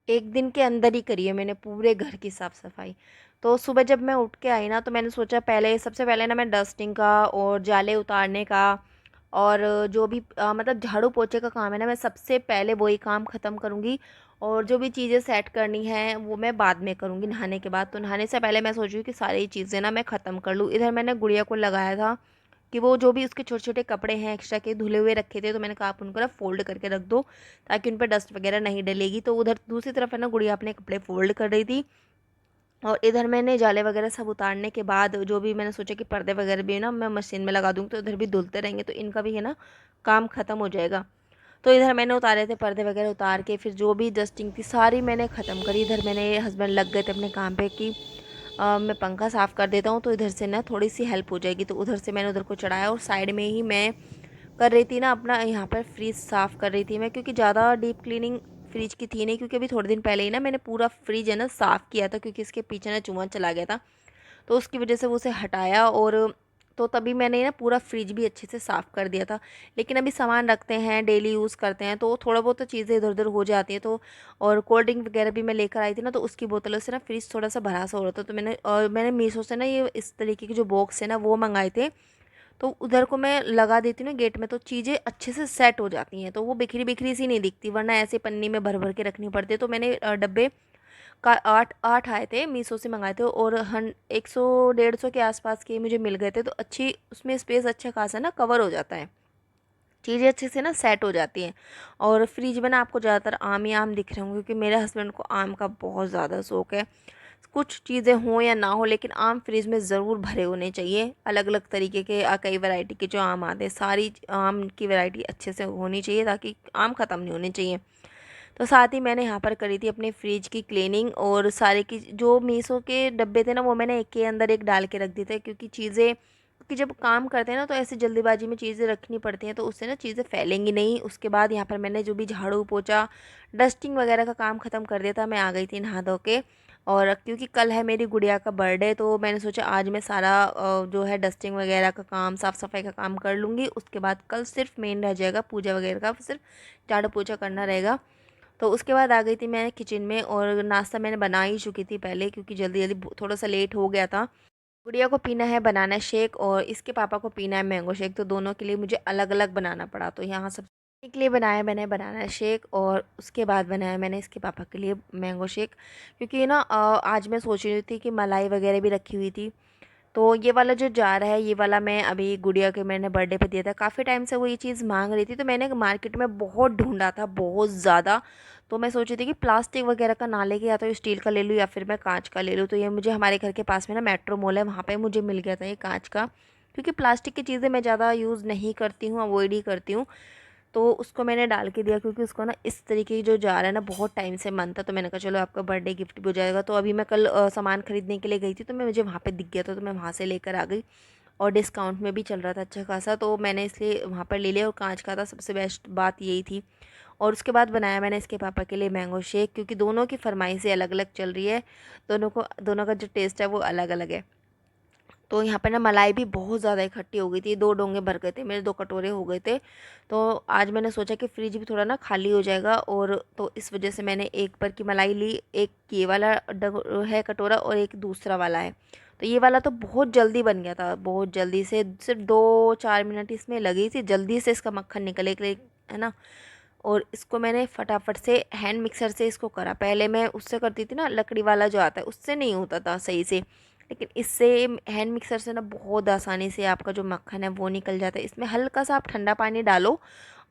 1 दिन के अंदर ही करी है मैंने पूरे घर की साफ़-सफ़ाई। तो सुबह जब मैं उठ के आई ना, तो मैंने सोचा पहले सबसे पहले ना मैं डस्टिंग का और जाले उतारने का और जो भी मतलब झाड़ू-पोछे का काम है ना, मैं सबसे पहले वही काम ख़त्म करूँगी। और जो भी चीज़ें सेट करनी है वो मैं बाद में करूँगी नहाने के बाद। तो नहाने से पहले मैं सोच रही हूँ कि सारी चीज़ें ना मैं ख़त्म कर लूँ। इधर मैंने गुड़िया को लगाया था कि वो जो भी उसके छोटे-छोटे कपड़े हैं एक्स्ट्रा के धुले हुए रखे थे, तो मैंने कहा आप उनको ना फ़ोल्ड करके रख दो, ताकि उन पे डस्ट वगैरह नहीं डलेगी। तो उधर दूसरी तरफ है ना गुड़िया अपने कपड़े फ़ोल्ड कर रही थी, और इधर मैंने जाले वगैरह सब उतारने के बाद जो भी मैंने सोचा कि पर्दे वगैरह भी ना मैं मशीन में लगा दूँगी, तो इधर भी धुलते रहेंगे तो इनका भी है ना काम ख़त्म हो जाएगा। तो इधर मैंने उतारे थे पर्दे वगैरह, उतार के फिर जो भी डस्टिंग थी सारी मैंने ख़त्म करी। इधर मेरे हस्बैंड लग गए थे अपने काम पे कि मैं पंखा साफ़ कर देता हूँ, तो इधर से ना थोड़ी सी हेल्प हो जाएगी। तो उधर से मैंने उधर को चढ़ाया, और साइड में ही मैं कर रही थी ना अपना यहाँ पर फ्रिज साफ़ कर रही थी मैं, क्योंकि ज़्यादा डीप क्लीनिंग फ्रिज की थी नहीं, क्योंकि अभी थोड़े दिन पहले ही ना मैंने पूरा फ्रिज है ना साफ़ किया था, क्योंकि इसके पीछे ना चूहा चला गया था। तो उसकी वजह से वो उसे हटाया, और तो तभी मैंने ना पूरा फ्रिज भी अच्छे से साफ़ कर दिया था। लेकिन अभी सामान रखते हैं, डेली यूज़ करते हैं, तो थोड़ा बहुत तो चीज़ें इधर उधर हो जाती हैं। तो और कोल्ड ड्रिंक वगैरह भी मैं लेकर आई थी ना, तो उसकी बोतलों से ना फ्रिज थोड़ा सा भरा सा हो रहा था। तो मैंने मीशो से ना ये इस तरीके के जो बॉक्स है ना वो मंगाए थे। तो उधर को मैं लगा देती हूँ ना गेट में, तो चीज़ें अच्छे से सेट हो जाती हैं, तो वो बिखरी बिखरी सी नहीं दिखती, वरना ऐसे पन्नी में भर भर के रखनी पड़ती है। तो मैंने डब्बे का 8 आए थे, मीशो से मंगाए थे, और 100 150 के आसपास के मुझे मिल गए थे। तो अच्छी उसमें स्पेस अच्छा खासा ना कवर हो जाता है, चीज़ें अच्छे से ना सेट हो जाती हैं। और फ्रिज में ना आपको ज़्यादातर आम ही आम दिख रहे होंगे, क्योंकि मेरे हस्बैंड को आम का बहुत ज़्यादा शौक है। कुछ चीज़ें हों या ना हो, लेकिन आम फ्रिज में ज़रूर भरे होने चाहिए। अलग अलग तरीके के कई वैरायटी के जो आम आते हैं, सारी आम की वैरायटी अच्छे से होनी चाहिए, ताकि आम ख़त्म नहीं होने चाहिए। तो साथ ही मैंने यहाँ पर करी थी अपने फ्रिज की क्लीनिंग, और सारे की जो मीशो के डब्बे थे ना वो मैंने एक के अंदर एक डाल के रख दिए थे, क्योंकि जब काम करते हैं ना तो ऐसे जल्दीबाजी में चीज़ें रखनी पड़ती हैं, तो उससे ना चीज़ें फैलेंगी नहीं। उसके बाद यहाँ पर मैंने जो भी झाड़ू पोछा डस्टिंग वगैरह का काम ख़त्म कर दिया था, मैं आ गई थी नहा धो के। और क्योंकि कल है मेरी गुड़िया का बर्थडे, तो मैंने सोचा आज मैं सारा जो है डस्टिंग वगैरह का काम, साफ़ सफाई का काम कर लूँगी। उसके बाद कल सिर्फ मेन रह जाएगा पूजा वगैरह का, सिर्फ झाड़ू पोछा करना रहेगा। तो उसके बाद आ गई थी मैं किचन में, और नाश्ता मैंने बना ही चुकी थी पहले, क्योंकि जल्दी जल्दी थोड़ा सा लेट हो गया था। गुड़िया को पीना है बनाना शेक, और इसके पापा को पीना है मैंगो शेक, तो दोनों के लिए मुझे अलग अलग बनाना पड़ा। तो यहाँ सब के लिए बनाया मैंने बनाना शेक, और उसके बाद बनाया मैंने इसके पापा के लिए मैंगो शेक। क्योंकि ना आज मैं सोच रही थी कि मलाई वगैरह भी रखी हुई थी। तो ये वाला जो जार है, ये वाला मैं अभी गुड़िया के मैंने बर्थडे पे दिया था। काफ़ी टाइम से वो ये चीज़ मांग रही थी, तो मैंने मार्केट में बहुत ढूंढा था, बहुत ज़्यादा। तो मैं सोची थी कि प्लास्टिक वगैरह का ना लेके, या तो स्टील का ले लूँ या फिर मैं कांच का ले लूँ। तो ये मुझे हमारे घर के पास में ना मेट्रो मॉल है, वहाँ पे मुझे मिल गया था ये कांच का। क्योंकि प्लास्टिक की चीज़ें मैं ज़्यादा यूज़ नहीं करती हूँ, अवॉइड ही करती हूँ। तो उसको मैंने डाल के दिया, क्योंकि उसको ना इस तरीके की जो जार है ना बहुत टाइम से मन था। तो मैंने कहा चलो आपका बर्थडे गिफ्ट भी हो जाएगा। तो अभी मैं कल सामान खरीदने के लिए गई थी, तो मुझे वहाँ पे दिख गया था, तो मैं वहाँ से लेकर आ गई। और डिस्काउंट में भी चल रहा था अच्छा खासा, तो मैंने इसलिए वहाँ पर ले लिया। और कांच का था, सबसे बेस्ट बात यही थी। और उसके बाद बनाया मैंने इसके पापा के लिए मैंगो शेक, क्योंकि दोनों की फरमाइशें अलग अलग चल रही है। दोनों का जो टेस्ट है वो अलग अलग है। तो यहाँ पे ना मलाई भी बहुत ज़्यादा इकट्ठी हो गई थी, 2 डोंगे भर गए थे मेरे, 2 कटोरे हो गए थे। तो आज मैंने सोचा कि फ्रिज भी थोड़ा ना खाली हो जाएगा, और तो इस वजह से मैंने एक पर की मलाई ली, एक ये वाला है कटोरा, और एक दूसरा वाला है। तो ये वाला तो बहुत जल्दी बन गया था, बहुत जल्दी से, सिर्फ 2-4 मिनट इसमें लगी थी, जल्दी से इसका मक्खन निकले के लिए, है ना। और इसको मैंने फटाफट से हैंड मिक्सर से इसको करा। पहले मैं उससे करती थी ना, लकड़ी वाला जो आता है, उससे नहीं होता था सही से। लेकिन इससे हैंड मिक्सर से ना बहुत आसानी से आपका जो मक्खन है वो निकल जाता है। इसमें हल्का सा आप ठंडा पानी डालो,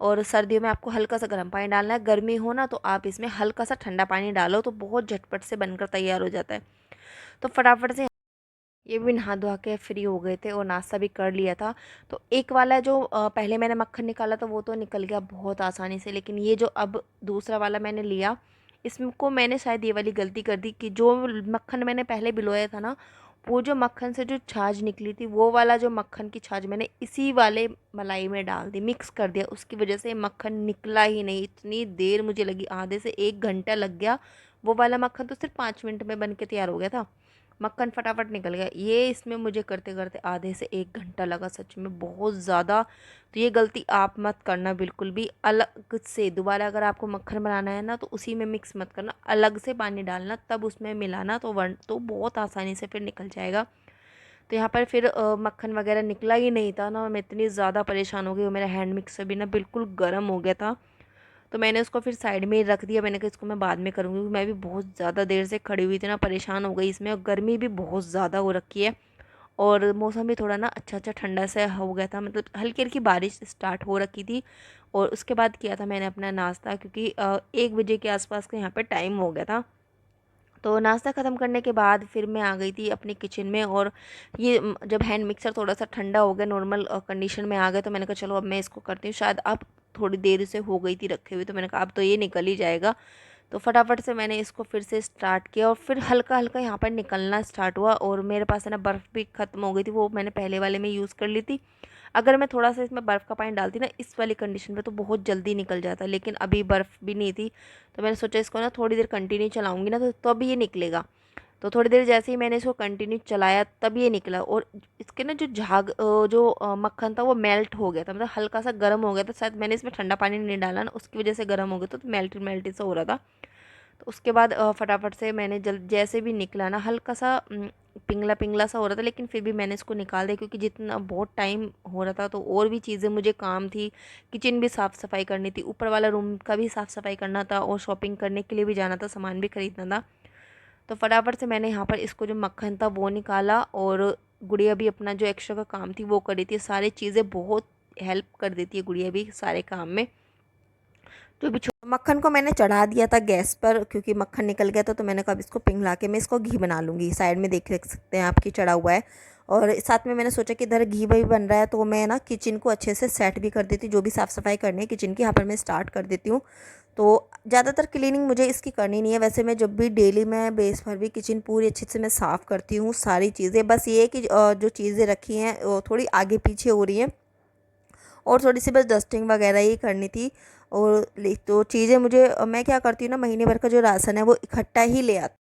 और सर्दियों में आपको हल्का सा गर्म पानी डालना है। गर्मी हो ना तो आप इसमें हल्का सा ठंडा पानी डालो, तो बहुत झटपट से बनकर तैयार हो जाता है। तो फटाफट से ये भी नहा धोआ के फ्री हो गए थे, और नाश्ता भी कर लिया था। तो एक वाला जो पहले मैंने मक्खन निकाला था वो तो निकल गया बहुत आसानी से, लेकिन ये जो अब दूसरा वाला मैंने लिया, इसको मैंने शायद ये वाली गलती कर दी कि जो मक्खन मैंने पहले भिगोया था ना, वो जो मक्खन से जो छाछ निकली थी, वो वाला जो मक्खन की छाछ मैंने इसी वाले मलाई में डाल दी, मिक्स कर दिया। उसकी वजह से मक्खन निकला ही नहीं, इतनी देर मुझे लगी, आधे से 1 घंटा लग गया। वो वाला मक्खन तो सिर्फ 5 मिनट में बन के तैयार हो गया था। मक्खन फटाफट निकल गया। ये इसमें मुझे करते करते आधे से 1 घंटा लगा, सच में बहुत ज़्यादा। तो ये गलती आप मत करना बिल्कुल भी। अलग से दोबारा अगर आपको मक्खन बनाना है ना, तो उसी में मिक्स मत करना, अलग से पानी डालना तब उसमें मिलाना, तो वन तो बहुत आसानी से फिर निकल जाएगा। तो यहाँ पर फिर मक्खन वगैरह निकला ही नहीं था ना, मैं इतनी ज़्यादा परेशान हो गई, और मेरा हैंड मिक्सर भी ना बिल्कुल गर्म हो गया था। तो मैंने उसको फिर साइड में ही रख दिया, मैंने कहा इसको मैं बाद में करूँगी, क्योंकि मैं भी बहुत ज़्यादा देर से खड़ी हुई थी ना, परेशान हो गई इसमें, और गर्मी भी बहुत ज़्यादा हो रखी है। और मौसम भी थोड़ा ना अच्छा अच्छा ठंडा सा हो गया था, मतलब हल्की हल्की बारिश स्टार्ट हो रखी थी। और उसके बाद किया था मैंने अपना नाश्ता, क्योंकि 1 बजे के आसपास का यहाँ पे टाइम हो गया था। तो नाश्ता ख़त्म करने के बाद फिर मैं आ गई थी अपनी किचन में। और ये जब हैंड मिक्सर थोड़ा सा ठंडा हो गया, नॉर्मल कंडीशन में आ गया, तो मैंने कहा चलो अब मैं इसको करती हूँ। शायद अब थोड़ी देर से हो गई थी रखे हुए, तो मैंने कहा अब तो ये निकल ही जाएगा। तो फटाफट से मैंने इसको फिर से स्टार्ट किया, और फिर हल्का हल्का यहाँ पर निकलना स्टार्ट हुआ। और मेरे पास है ना बर्फ़ भी ख़त्म हो गई थी, वो मैंने पहले वाले में यूज़ कर ली थी। अगर मैं थोड़ा सा इसमें बर्फ़ का पानी डालती ना इस वाली कंडीशन पे, तो बहुत जल्दी निकल जाता, लेकिन अभी बर्फ़ भी नहीं थी। तो मैंने सोचा इसको ना थोड़ी देर कंटिन्यू चलाऊंगी ना, तो अभी ये निकलेगा। तो थोड़ी देर जैसे ही मैंने इसको कंटिन्यू चलाया, तब ये निकला। और इसके ना जो मक्खन था वो मेल्ट हो गया था, मतलब हल्का सा गर्म हो गया था। शायद मैंने इसमें ठंडा पानी नहीं डाला ना, उसकी वजह से गर्म हो गया था, तो मेल्ट मेल्ट सा हो रहा था। तो उसके बाद फटाफट से मैंने जल्द जैसे भी निकला ना, हल्का सा पिंगला पिंगला सा हो रहा था, लेकिन फिर भी मैंने इसको निकाल दिया, क्योंकि जितना बहुत टाइम हो रहा था, तो और भी चीज़ें मुझे काम थी। किचन भी साफ़ सफाई करनी थी, ऊपर वाला रूम का भी साफ़ सफाई करना था, और शॉपिंग करने के लिए भी जाना था, सामान भी खरीदना था। तो फटाफट से मैंने यहाँ पर इसको जो मक्खन था वो निकाला, और गुड़िया भी अपना जो एक्स्ट्रा का काम थी वो कर रही थी। सारी चीज़ें बहुत हेल्प कर देती है गुड़िया भी सारे काम में। तो भी मक्खन को मैंने चढ़ा दिया था गैस पर, क्योंकि मक्खन निकल गया था। तो मैंने कहा अब इसको पिघला के मैं इसको घी बना लूँगी। साइड में देख सकते हैं आपकी चढ़ा हुआ है। और साथ में मैंने सोचा कि इधर घी भी बन रहा है, तो मैं ना किचन को अच्छे से सेट भी कर देती, जो भी साफ़ सफाई करनी है किचन की यहाँ पर मैं स्टार्ट कर देती हूँ। तो ज़्यादातर क्लीनिंग मुझे इसकी करनी नहीं है, वैसे मैं जब भी डेली मैं बेस पर भी किचन पूरी अच्छे से मैं साफ़ करती हूँ सारी चीज़ें। बस ये है कि जो चीज़ें रखी हैं वो थोड़ी आगे पीछे हो रही हैं, और थोड़ी सी बस डस्टिंग वगैरह ही करनी थी। और तो चीज़ें मुझे मैं क्या करती हूँ ना, महीने भर का जो राशन है वो इकट्ठा ही ले आती हूँ।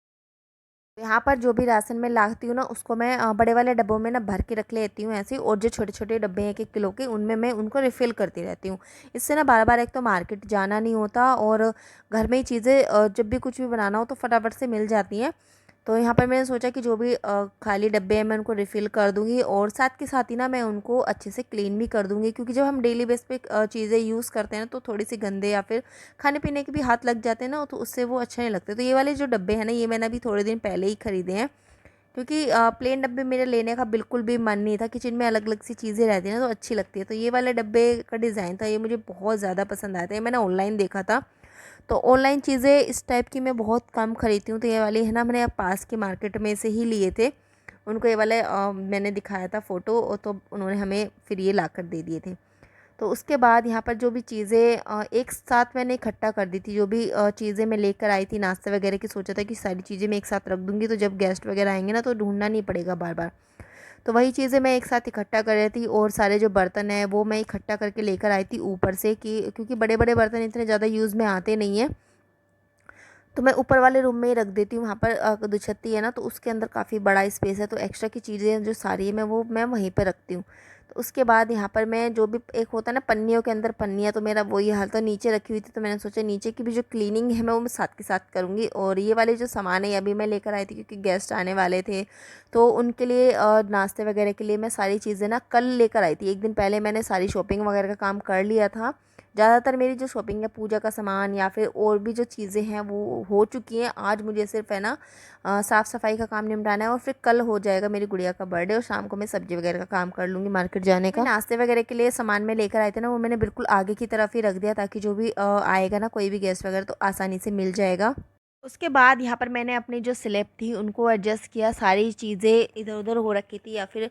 यहाँ पर जो भी राशन मैं लाती हूँ ना, उसको मैं बड़े वाले डब्बों में ना भर के रख लेती हूँ ऐसे ही। और जो छोटे छोटे डब्बे हैं 1 1 किलो के, उनमें मैं उनको रिफ़िल करती रहती हूँ। इससे ना बार बार एक तो मार्केट जाना नहीं होता, और घर में ही चीज़ें जब भी कुछ भी बनाना हो तो फटाफट से मिल जाती हैं। तो यहाँ पर मैंने सोचा कि जो भी खाली डब्बे हैं मैं उनको रिफ़िल कर दूँगी, और साथ के साथ ही ना मैं उनको अच्छे से क्लीन भी कर दूँगी, क्योंकि जब हम डेली बेस पे चीज़ें यूज़ करते हैं ना, तो थोड़ी सी गंदे या फिर खाने पीने के भी हाथ लग जाते हैं ना, तो उससे वो अच्छा नहीं लगता। तो ये वाले जो डब्बे हैं ना, ये मैंने अभी थोड़े दिन पहले ही ख़रीदे हैं, क्योंकि प्लेन डब्बे मेरे लेने का बिल्कुल भी मन नहीं था। किचन में अलग अलग सी चीज़ें रहती हैं ना, तो अच्छी लगती है। तो ये वाले डब्बे का डिज़ाइन था, ये मुझे बहुत ज़्यादा पसंद आया था, ये मैंने ऑनलाइन देखा था। तो ऑनलाइन चीज़ें इस टाइप की मैं बहुत कम खरीदती हूँ। तो ये वाली है ना, मैंने पास के मार्केट में से ही लिए थे। उनको ये वाले मैंने दिखाया था फ़ोटो, तो उन्होंने हमें फिर ये ला कर दे दिए थे। तो उसके बाद यहाँ पर जो भी चीज़ें एक साथ मैंने इकट्ठा कर दी थी, जो भी चीज़ें मैं लेकर आई थी नाश्ते वगैरह की, सोचा था कि सारी चीज़ें मैं एक साथ रख दूँगी, तो जब गेस्ट वगैरह आएंगे ना, तो ढूंढना नहीं पड़ेगा बार बार। तो वही चीज़ें मैं एक साथ इकट्ठा कर रही थी, और सारे जो बर्तन हैं वो मैं इकट्ठा करके लेकर आई थी ऊपर से, कि क्योंकि बड़े बड़े बर्तन इतने ज़्यादा यूज़ में आते नहीं हैं। तो मैं ऊपर वाले रूम में ही रख देती हूँ। वहाँ पर दुछत्ती है ना, तो उसके अंदर काफ़ी बड़ा स्पेस है, तो एक्स्ट्रा की चीज़ें जो सारी है मैं वहीं पर रखती हूँ। तो उसके बाद यहाँ पर मैं जो भी एक होता है ना पन्नियों के अंदर पन्नियाँ, तो मेरा वही हाल था, नीचे रखी हुई थी। तो मैंने सोचा नीचे की भी जो क्लीनिंग है मैं साथ के साथ करूँगी। और ये वाले जो सामान है अभी मैं लेकर आई थी, क्योंकि गेस्ट आने वाले थे, तो उनके लिए नाश्ते वगैरह के लिए मैं सारी चीज़ें ना कल लेकर आई थी। एक दिन पहले मैंने सारी शॉपिंग वगैरह का काम कर लिया था। ज़्यादातर मेरी जो शॉपिंग है पूजा का सामान या फिर और भी जो चीज़ें हैं वो हो चुकी हैं। आज मुझे सिर्फ है ना साफ़ सफाई का काम निपटाना है, और फिर कल हो जाएगा मेरी गुड़िया का बर्थडे, और शाम को मैं सब्जी वगैरह का काम कर लूँगी मार्केट जाने का। नाश्ते वगैरह के लिए सामान में लेकर आए थे ना, वो मैंने बिल्कुल आगे की तरफ ही रख दिया, ताकि जो भी आएगा ना कोई भी गेस्ट वगैरह, तो आसानी से मिल जाएगा। उसके बाद यहाँ पर मैंने अपनी जो स्लैब थी उनको एडजस्ट किया। सारी चीज़ें इधर उधर हो रखी थी, या फिर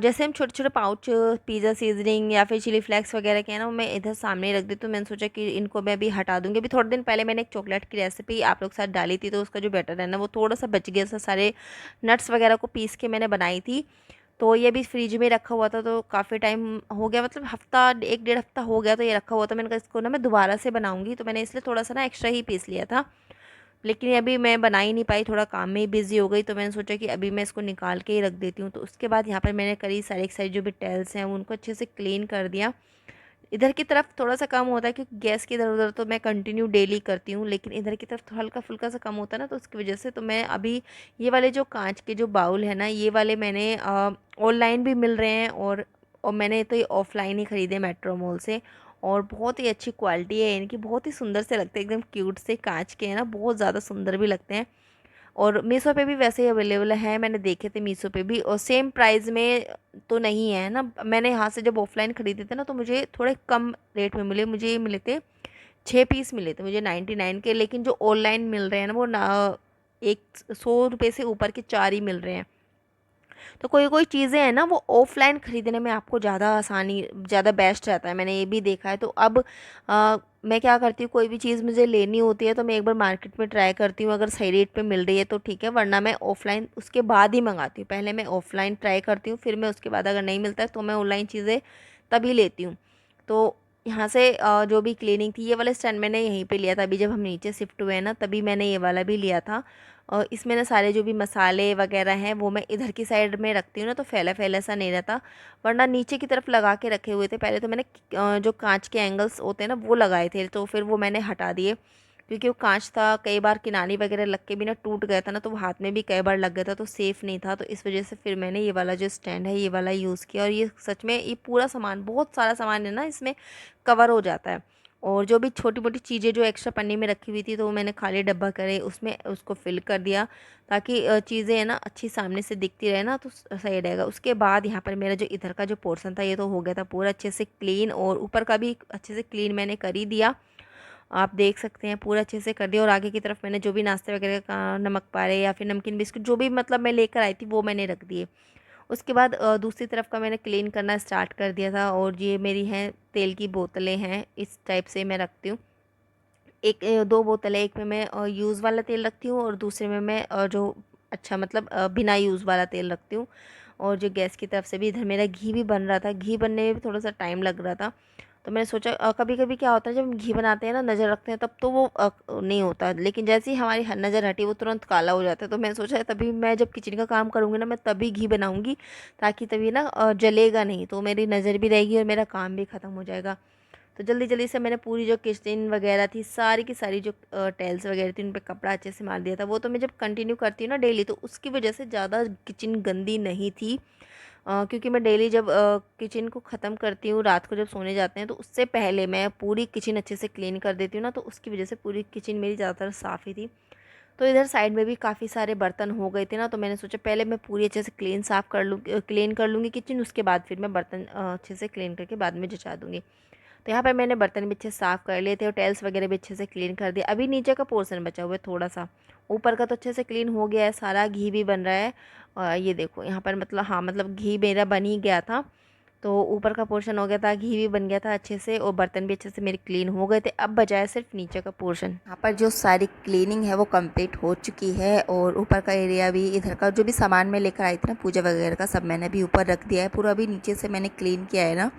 जैसे हम छोटे छोटे पाउच पिज़्ज़ा सीजनिंग या फिर चिली फ्लेक्स वगैरह के हैं ना, वो मैं इधर सामने रख दी। तो मैंने सोचा कि इनको मैं अभी हटा दूँगी। अभी थोड़े दिन पहले मैंने एक चॉकलेट की रेसिपी आप लोग के साथ डाली थी, तो उसका जो बैटर है ना वो थोड़ा सा बच गया था, सारे नट्स वगैरह को पीस के मैंने बनाई थी। तो ये भी फ्रिज में रखा हुआ था, तो काफ़ी टाइम हो गया, मतलब हफ्ता 1 1.5 हफ्ता हो गया, तो ये रखा हुआ था। मैंने कहा इसको ना मैं दोबारा से बनाऊँगी, तो मैंने इसलिए थोड़ा सा ना एक्स्ट्रा ही पीस लिया था। लेकिन ये अभी मैं बना ही नहीं पाई, थोड़ा काम में ही बिज़ी हो गई, तो मैंने सोचा कि अभी मैं इसको निकाल के ही रख देती हूँ। तो उसके बाद यहाँ पर मैंने करी सारी की सारी जो भी टेल्स हैं उनको अच्छे से क्लीन कर दिया। इधर की तरफ थोड़ा-सा कम होता है क्योंकि गैस के इधर-उधर तो मैं कंटिन्यू डेली करती हूँ, लेकिन इधर की तरफ तो हल्का-फुल्का सा कम होता है ना, तो उसकी वजह से तो मैं अभी ये वाले जो काँच के जो बाउल है ना, ये वाले मैंने ऑनलाइन भी मिल रहे हैं, और मैंने तो ये ऑफ़लाइन ही खरीदे मेट्रो मॉल से, और बहुत ही अच्छी क्वालिटी है इनकी, बहुत ही सुंदर से लगते हैं, एकदम क्यूट से काँच के हैं ना, बहुत ज़्यादा सुंदर भी लगते हैं। और मीशो पे भी वैसे ही अवेलेबल है, मैंने देखे थे मीशो पे भी, और सेम प्राइस में तो नहीं है ना। मैंने यहाँ से जब ऑफलाइन खरीदे थे ना, तो मुझे थोड़े कम रेट में मिले, मुझे ये मिले थे 6 पीस मिले थे मुझे 99 के, लेकिन जो ऑनलाइन मिल रहे हैं ना वो ना, एक 100 रुपये से ऊपर के 4 ही मिल रहे हैं। तो कोई कोई चीज़ें हैं ना वो ऑफ़लाइन ख़रीदने में आपको ज़्यादा आसानी, ज़्यादा बेस्ट रहता है, मैंने ये भी देखा है। तो अब मैं क्या करती हूँ, कोई भी चीज़ मुझे लेनी होती है तो मैं एक बार मार्केट में ट्राई करती हूँ, अगर सही रेट पे मिल रही है तो ठीक है, वरना मैं ऑफ़लाइन उसके बाद ही मंगाती हूँ। पहले मैं ऑफ़लाइन ट्राई करती हूँ, फिर मैं उसके बाद अगर नहीं मिलता है तो मैं ऑनलाइन चीज़ें तभी लेती हूँ। तो यहाँ से जो भी क्लीनिंग थी, ये वाला स्टैंड मैंने यहीं पे लिया था, अभी जब हम नीचे शिफ्ट हुए हैं ना तभी मैंने ये वाला भी लिया था। और इसमें ना सारे जो भी मसाले वगैरह हैं वो मैं इधर की साइड में रखती हूँ ना, तो फैला फैला सा नहीं रहता, वरना नीचे की तरफ लगा के रखे हुए थे। पहले तो मैंने जो कांच के एंगल्स होते हैं ना वो लगाए थे, तो फिर वो मैंने हटा दिए, क्योंकि वो कांच था, कई बार किनारी वगैरह लग के भी ना टूट गया था ना, तो वो हाथ में भी कई बार लग गया था, तो सेफ़ नहीं था। तो इस वजह से फिर मैंने ये वाला जो स्टैंड है ये वाला यूज़ किया, और ये सच में ये पूरा सामान, बहुत सारा सामान है ना इसमें कवर हो जाता है। और जो भी छोटी-मोटी चीज़ें जो एक्स्ट्रा पन्नी में रखी हुई थी, तो वो मैंने खाली डब्बा करे उसमें उसको फ़िल कर दिया, ताकि चीज़ें है ना अच्छी सामने से दिखती रहे ना, तो सही रहेगा। उसके बाद यहाँ पर मेरा जो इधर का जो पोर्शन था ये तो हो गया था पूरा अच्छे से क्लीन, और ऊपर का भी अच्छे से क्लीन मैंने कर ही दिया। आप देख सकते हैं पूरा अच्छे से कर दिया, और आगे की तरफ मैंने जो भी नाश्ते वगैरह का नमक पारे या फिर नमकीन बिस्कुट जो भी मतलब मैं लेकर आई थी वो मैंने रख दिए। उसके बाद दूसरी तरफ का मैंने क्लीन करना स्टार्ट कर दिया था, और ये मेरी हैं तेल की बोतलें हैं, इस टाइप से मैं रखती हूँ। एक 2 बोतल है, एक में मैं यूज़ वाला तेल रखती हूँ, और दूसरे में मैं जो अच्छा मतलब बिना यूज़ वाला तेल रखती हूँ। और जो गैस की तरफ से भी इधर मेरा घी भी बन रहा था, घी बनने में भी थोड़ा-सा टाइम लग रहा था। तो मैंने सोचा कभी-कभी क्या होता है जब हम घी बनाते हैं ना, नज़र रखते हैं तब तो वो नहीं होता, लेकिन जैसे ही हमारी नज़र हटी वो तुरंत काला हो जाता है। तो मैंने सोचा तभी मैं जब किचन का काम करूँगी ना, मैं तभी घी बनाऊँगी, ताकि तभी ना जलेगा नहीं, तो मेरी नज़र भी रहेगी और मेरा काम भी ख़त्म हो जाएगा। तो जल्दी-जल्दी से मैंने पूरी जो किचन वगैरह थी, सारी की सारी जो टाइल्स वगैरह थी, उन पे कपड़ा अच्छे से मार दिया था। वो तो मैं जब कंटिन्यू करती हूँ ना डेली, तो उसकी वजह से ज़्यादा किचन गंदी नहीं थी। क्योंकि मैं डेली जब किचन को ख़त्म करती हूँ, रात को जब सोने जाते हैं, तो उससे पहले मैं पूरी किचन अच्छे से क्लीन कर देती हूँ ना, तो उसकी वजह से पूरी किचन मेरी ज़्यादातर साफ़ ही थी। तो इधर साइड में भी काफ़ी सारे बर्तन हो गए थे ना, तो मैंने सोचा पहले मैं पूरी अच्छे से क्लीन कर लूँगी किचन, उसके बाद फिर मैं बर्तन अच्छे से क्लीन करके बाद में जचा दूँगी। तो यहाँ पर मैंने बर्तन भी अच्छे से साफ़ कर लिए थे, और टाइल्स वगैरह भी अच्छे से क्लीन कर दिया। अभी नीचे का पोर्शन बचा हुआ है थोड़ा-सा, ऊपर का तो अच्छे से क्लीन हो गया है, सारा घी भी बन रहा है। ये देखो यहाँ पर मतलब हाँ, मतलब घी मेरा बन ही गया था। तो ऊपर का पोर्शन हो गया था, घी भी बन गया था अच्छे से, और बर्तन भी अच्छे से मेरे क्लीन हो गए थे। अब बचा है सिर्फ नीचे का पोर्शन। यहाँ पर जो सारी क्लीनिंग है वो कंप्लीट हो चुकी है, और ऊपर का एरिया भी, इधर का जो भी सामान मैं लेकर आई थी ना पूजा वगैरह का, सब मैंने अभी ऊपर रख दिया है पूरा। अभी नीचे से मैंने क्लीन किया है ना,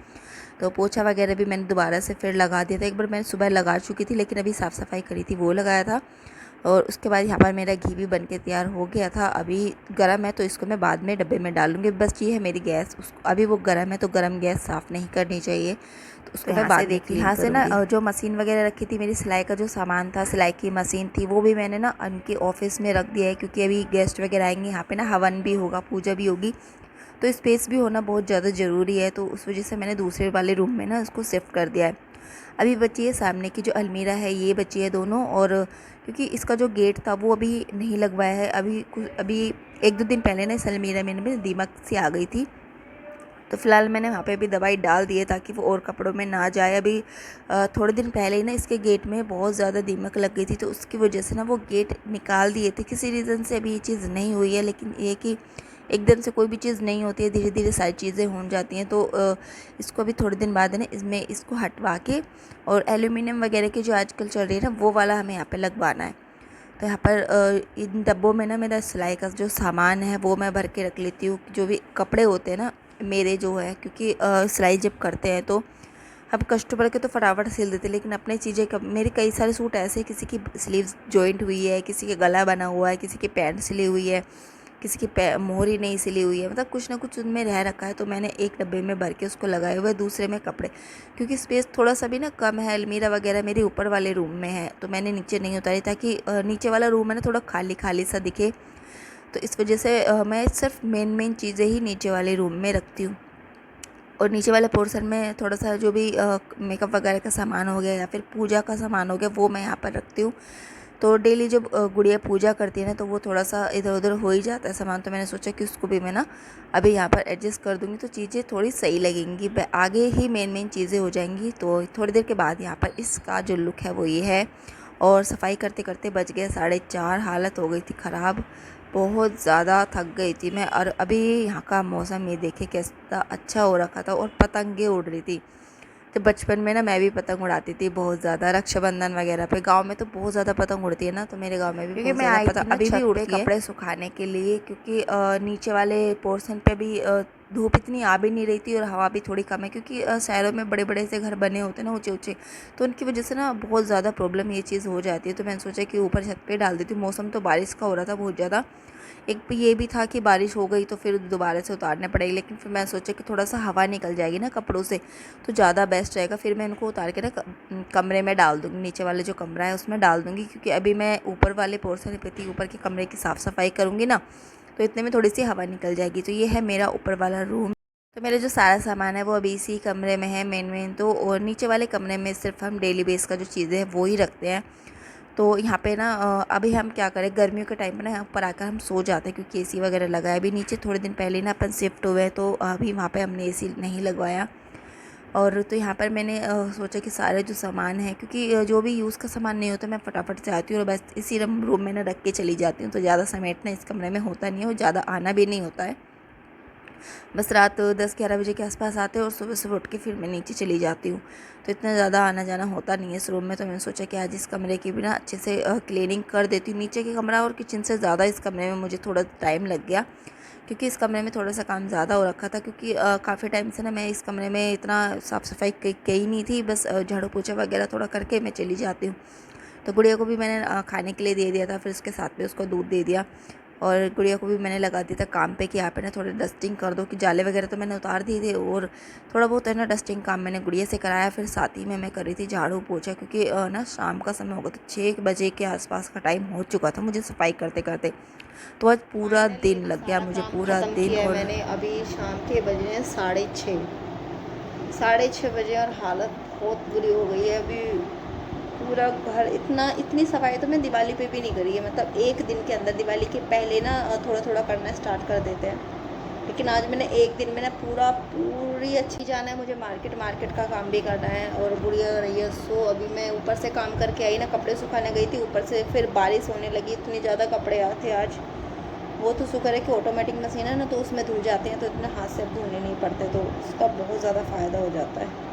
तो पोछा वगैरह भी मैंने दोबारा से फिर लगा दिया था। एक बार मैंने सुबह लगा चुकी थी, लेकिन अभी साफ़ सफाई करी थी वो लगाया था। और उसके बाद यहाँ पर मेरा घी भी बन के तैयार हो गया था। अभी गर्म है तो इसको मैं बाद में डब्बे में डालूँगी। बस ये है मेरी गैस, उसको अभी वो गर्म है तो गर्म गैस साफ़ नहीं करनी चाहिए, तो उसको मैं बाद में क्लीन यहाँ से ना जो मशीन वगैरह रखी थी, मेरी सिलाई का जो सामान था, सिलाई की मशीन थी, वो भी मैंने ना उनके ऑफिस में रख दिया है, क्योंकि अभी गेस्ट वगैरह आएंगे, यहाँ पे ना हवन भी होगा, पूजा भी होगी, तो स्पेस भी होना बहुत ज़्यादा ज़रूरी है। तो उस वजह से मैंने दूसरे वाले रूम में ना उसको शिफ्ट कर दिया है। अभी बची है सामने की जो अलमीरा है, ये बची है दोनों, और क्योंकि इसका जो गेट था वो अभी नहीं लगवाया है, अभी 1-2 दिन पहले ना इस अलमीरा में दीमक सी आ गई थी, तो फ़िलहाल मैंने वहाँ पे अभी दवाई डाल दी है ताकि वो और कपड़ों में ना जाए। अभी थोड़े दिन पहले ही ना इसके गेट में बहुत ज़्यादा दीमक लग गई थी, तो उसकी वजह से ना वो गेट निकाल दिए थे। किसी रीज़न से अभी ये चीज़ नहीं हुई है, लेकिन ये कि एकदम से कोई भी चीज़ नहीं होती है, धीरे धीरे सारी चीज़ें हो जाती हैं। तो इसको अभी थोड़े दिन बाद है ना इसमें इसको हटवा के, और एल्यूमिनियम वगैरह की जो आजकल चल रही है ना, वो वाला हमें यहाँ पर लगवाना है। तो यहाँ पर इन डब्बों में ना मेरा सिलाई का जो सामान है वो मैं भर के रख लेती हूँ। जो भी कपड़े होते हैं ना मेरे जो है, क्योंकि सिलाई जब करते हैं तो अब कस्टमर के तो फटाफट सिल देते, लेकिन अपनी चीज़ें मेरे कई सारे सूट ऐसे हैं, किसी की स्लीव्स जॉइंट हुई है, किसी के गला बना हुआ है, किसी की पैंट सिली हुई है, किसी की मोहरी नहीं सिली हुई है, मतलब कुछ ना कुछ उनमें रह रखा है। तो मैंने एक डब्बे में भर के उसको लगाए हुए, दूसरे में कपड़े, क्योंकि स्पेस थोड़ा सा भी ना कम है, अलमीरा वगैरह मेरे ऊपर वाले रूम में है, तो मैंने नीचे नहीं उतारी ताकि नीचे वाला रूम है ना थोड़ा खाली खाली सा दिखे। तो इस वजह से मैं सिर्फ मेन चीज़ें ही नीचे वाले रूम में रखती हूँ, और नीचे वाले पोर्शन में थोड़ा सा जो भी मेकअप वगैरह का सामान हो गया या फिर पूजा का सामान हो गया वो मैं यहाँ पर रखती हूँ। तो डेली जब गुड़िया पूजा करती है ना तो वो थोड़ा सा इधर उधर हो ही जाता है सामान, तो मैंने सोचा कि उसको भी मैं ना अभी यहाँ पर एडजस्ट कर दूँगी, तो चीज़ें थोड़ी सही लगेंगी, आगे ही मेन चीज़ें हो जाएंगी। तो थोड़ी देर के बाद यहाँ पर इसका जो लुक है वो ये है। और सफाई करते करते बज गए 4:30, हालत हो गई थी ख़राब, बहुत ज़्यादा थक गई थी मैं। और अभी यहाँ का मौसम ये देखे कैसा अच्छा हो रखा था, और पतंगे उड़ रही थी। तो बचपन में ना मैं भी पतंग उड़ाती थी बहुत ज़्यादा, रक्षाबंधन वगैरह पे गांव में तो बहुत ज़्यादा पतंग उड़ती है ना, तो मेरे गांव में भी क्योंकि बहुत मैं ज़्यादा आई थी पतंग ना अभी भी छत पे उड़ती है कपड़े सुखाने के लिए, क्योंकि नीचे वाले पोर्शन पे भी धूप इतनी आ भी नहीं रही थी और हवा भी थोड़ी कम है, क्योंकि शहरों में बड़े बड़े से घर बने होते हैं ना ऊंचे ऊंचे, तो उनकी वजह से ना बहुत ज़्यादा प्रॉब्लम ये चीज़ हो जाती है। तो मैंने सोचा कि ऊपर छत पे डाल देती हूँ। मौसम तो बारिश का हो रहा था बहुत ज़्यादा, एक ये भी था कि बारिश हो गई तो फिर दोबारा से उतारने पड़ेगी, लेकिन फिर मैं सोचा कि थोड़ा सा हवा निकल जाएगी ना कपड़ों से तो ज़्यादा बेस्ट रहेगा। फिर मैं इनको उतार के ना कमरे में डाल दूँगी, नीचे वाले जो कमरा है उसमें डाल दूँगी, क्योंकि अभी मैं ऊपर वाले पोर्शन पे थी, ऊपर के कमरे की साफ़ सफाई करूँगी ना तो इतने में थोड़ी सी हवा निकल जाएगी। तो ये है मेरा ऊपर वाला रूम। तो मेरा जो सारा सामान है वो अभी इसी कमरे में है मेन तो, और नीचे वाले कमरे में सिर्फ हम डेली बेस का जो चीज़ें हैं वो ही रखते हैं। तो यहाँ पे ना अभी हम क्या करें, गर्मियों के टाइम पे ना ऊपर आकर हम सो जाते हैं, क्योंकि एसी वगैरह लगा है। अभी नीचे थोड़े दिन पहले ना अपन शिफ्ट हुए हैं, तो अभी वहाँ पे हमने एसी नहीं लगवाया। और तो यहाँ पर मैंने सोचा कि सारे जो सामान है, क्योंकि जो भी यूज़ का सामान नहीं होता मैं फटाफट से आती हूँ और बस इसी रूम में ना रख के चली जाती हूँ, तो ज़्यादा समेटना इस कमरे में होता नहीं है और ज़्यादा आना भी नहीं होता है। बस रात 10-11 बजे के आसपास आते हैं और सुबह सुबह उठ के फिर मैं नीचे चली जाती हूँ, तो इतना ज़्यादा आना जाना होता नहीं है इस रूम में। तो मैंने सोचा कि आज इस कमरे की भी ना अच्छे से क्लीनिंग कर देती हूँ। नीचे के कमरा और किचन से ज़्यादा इस कमरे में मुझे थोड़ा टाइम लग गया, क्योंकि इस कमरे में थोड़ा सा काम ज़्यादा हो रखा था, क्योंकि काफ़ी टाइम से ना मैं इस कमरे में इतना साफ़ सफाई की नहीं थी, बस झाड़ू पोछा वगैरह थोड़ा करके मैं चली जाती हूँ। तो गुड़िया को भी मैंने खाने के लिए दे दिया था, फिर उसके साथ में उसको दूध दे दिया, और गुड़िया को भी मैंने लगा दिया था काम पे कि यहाँ पे ना थोड़ी डस्टिंग कर दो, कि जाले वगैरह तो मैंने उतार दिए थे और थोड़ा बहुत है ना डस्टिंग काम मैंने गुड़िया से कराया। फिर साथ ही में मैं कर रही थी झाड़ू पोछा, क्योंकि ना शाम का समय होगा, तो 6 बजे के आसपास का टाइम हो चुका था मुझे सफाई करते करते। तो आज पूरा फाइनली दिन लग गया सारा मुझे, काम पूरा ख़त्म दिन। किया है और मैंने। अभी शाम के बजे हैं 6:30, 6:30 बजे, और हालत बहुत बुरी हो गई है। अभी पूरा घर इतनी सफाई तो मैं दिवाली पे भी नहीं करी है, मतलब एक दिन के अंदर, दिवाली के पहले ना थोड़ा थोड़ा करना स्टार्ट कर देते हैं, लेकिन आज मैंने एक दिन में ना पूरी अच्छी जाना है मुझे। मार्केट का काम भी करना है और बुढ़िया रही है। सो अभी मैं ऊपर से काम करके आई ना, कपड़े सुखाने गई थी, ऊपर से फिर बारिश होने लगी, इतने ज़्यादा कपड़े आते आज। वो तो शुक्र है कि ऑटोमेटिक मशीन है ना, तो उसमें धुल जाते हैं, तो इतना हाथ से अब धोने नहीं पड़ते, तो उसका बहुत ज़्यादा फ़ायदा हो जाता है।